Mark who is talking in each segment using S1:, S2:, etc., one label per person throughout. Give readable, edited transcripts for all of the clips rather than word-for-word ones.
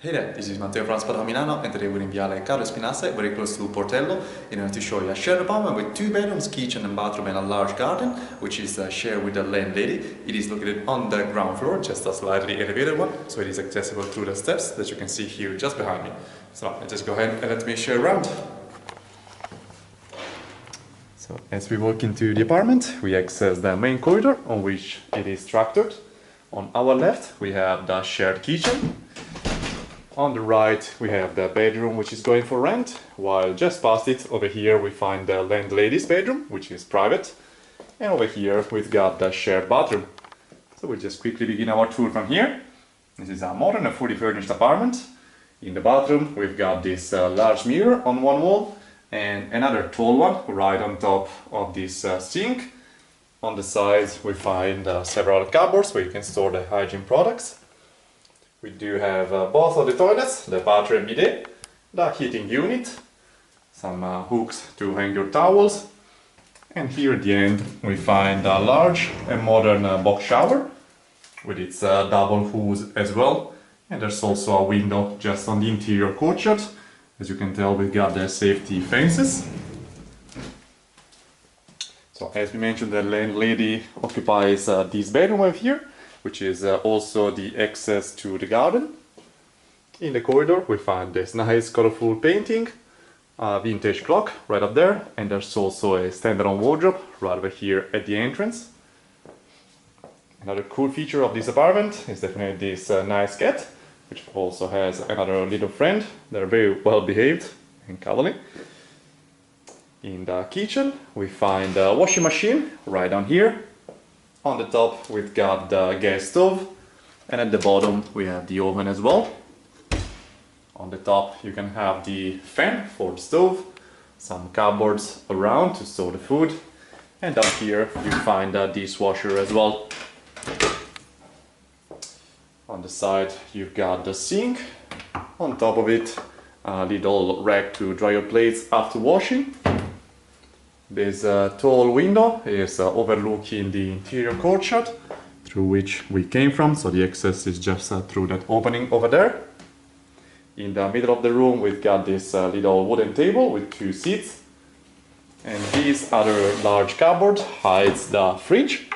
S1: Hey there, this is Matteo from Spotahome Milano, and today we're in Viale Carlo Spinasse, very close to Portello, in order to show you a shared apartment with 2 bedrooms, kitchen and bathroom, and a large garden, which is shared with the landlady. It is located on the ground floor, just a slightly elevated one, so it is accessible through the steps that you can see here just behind me. So let's just go ahead and let me show you around. So as we walk into the apartment, we access the main corridor on which it is structured. On our left, we have the shared kitchen. On the right we have the bedroom which is going for rent, while just past it over here we find the landlady's bedroom, which is private, and over here we've got the shared bathroom. So we'll just quickly begin our tour from here. This is a modern and fully furnished apartment. In the bathroom we've got this large mirror on one wall and another tall one right on top of this sink. On the sides we find several cupboards where you can store the hygiene products. We do have both of the toilets, the bathroom and bidet, the heating unit, some hooks to hang your towels, and here at the end we find a large and modern box shower with its double hose as well, and there's also a window just on the interior courtyard. As you can tell, we've got the safety fences. So as we mentioned, the landlady occupies this bedroom over here, which is also the access to the garden. In the corridor we find this nice colorful painting, a vintage clock right up there, and there's also a standalone wardrobe right over here at the entrance. Another cool feature of this apartment is definitely this nice cat, which also has another little friend. They're very well behaved and cuddly. In the kitchen we find a washing machine right down here. On the top we've got the gas stove, and at the bottom we have the oven as well. On the top you can have the fan for the stove, some cupboards around to store the food, and down here you find a dishwasher as well. On the side you've got the sink, on top of it a little rack to dry your plates after washing. This tall window is overlooking the interior courtyard through which we came from, so the access is just through that opening over there. In the middle of the room we've got this little wooden table with 2 seats, and this other large cupboard hides the fridge,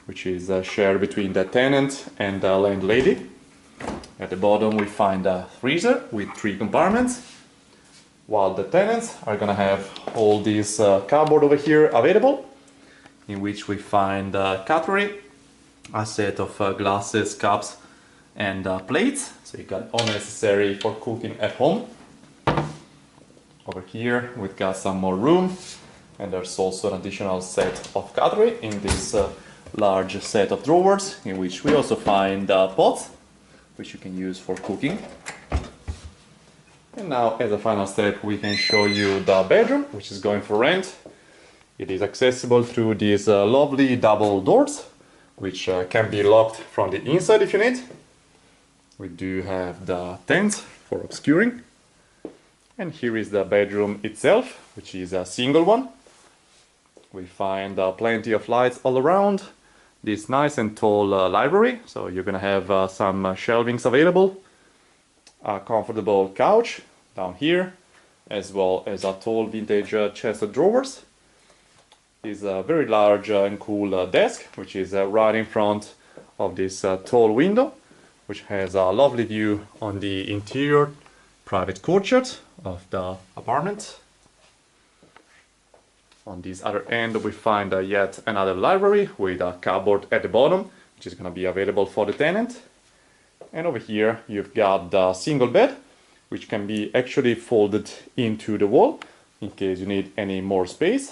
S1: which is shared between the tenant and the landlady. At the bottom we find a freezer with 3 compartments, while the tenants are gonna have all this cupboard over here available, in which we find cutlery, a set of glasses, cups and plates, so you got all necessary for cooking at home. Over here we've got some more room, and there's also an additional set of cutlery in this large set of drawers, in which we also find pots, which you can use for cooking. And now, as a final step, we can show you the bedroom, which is going for rent. It is accessible through these lovely double doors, which can be locked from the inside if you need. We do have the tents for obscuring. And here is the bedroom itself, which is a single one. We find plenty of lights all around. This nice and tall library, so you're gonna have some shelvings available. A comfortable couch down here, as well as a tall vintage chest of drawers. Is a very large and cool desk, which is right in front of this tall window, which has a lovely view on the interior private courtyard of the apartment. On this other end we find yet another library with a cupboard at the bottom, which is going to be available for the tenant. And over here you've got the single bed, which can be actually folded into the wall in case you need any more space.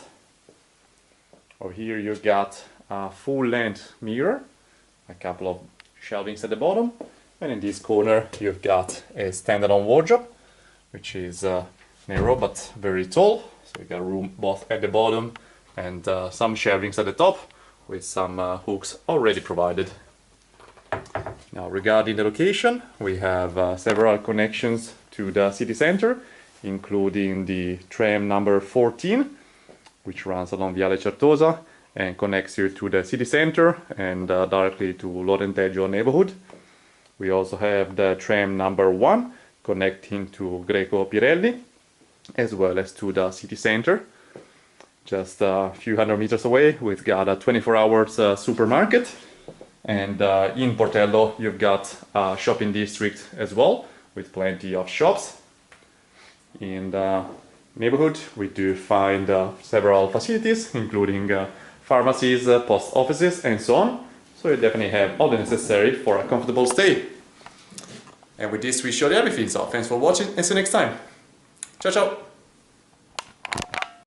S1: Over here you've got a full-length mirror, a couple of shelvings at the bottom, and in this corner you've got a standalone wardrobe, which is narrow but very tall. So you got room both at the bottom and some shelvings at the top, with some hooks already provided. Now, regarding the location, we have several connections to the city center, including the tram number 14, which runs along Viale Certosa and connects you to the city center and directly to Lorenteggio neighborhood. We also have the tram number 1, connecting to Greco Pirelli, as well as to the city center. Just a few hundred meters away, we've got a 24 hours supermarket. And in Portello, you've got a shopping district as well, with plenty of shops. In the neighborhood, we do find several facilities, including pharmacies, post offices, and so on. So you definitely have all the necessary for a comfortable stay. And with this, we showed you everything. So thanks for watching and see you next time. Ciao, ciao!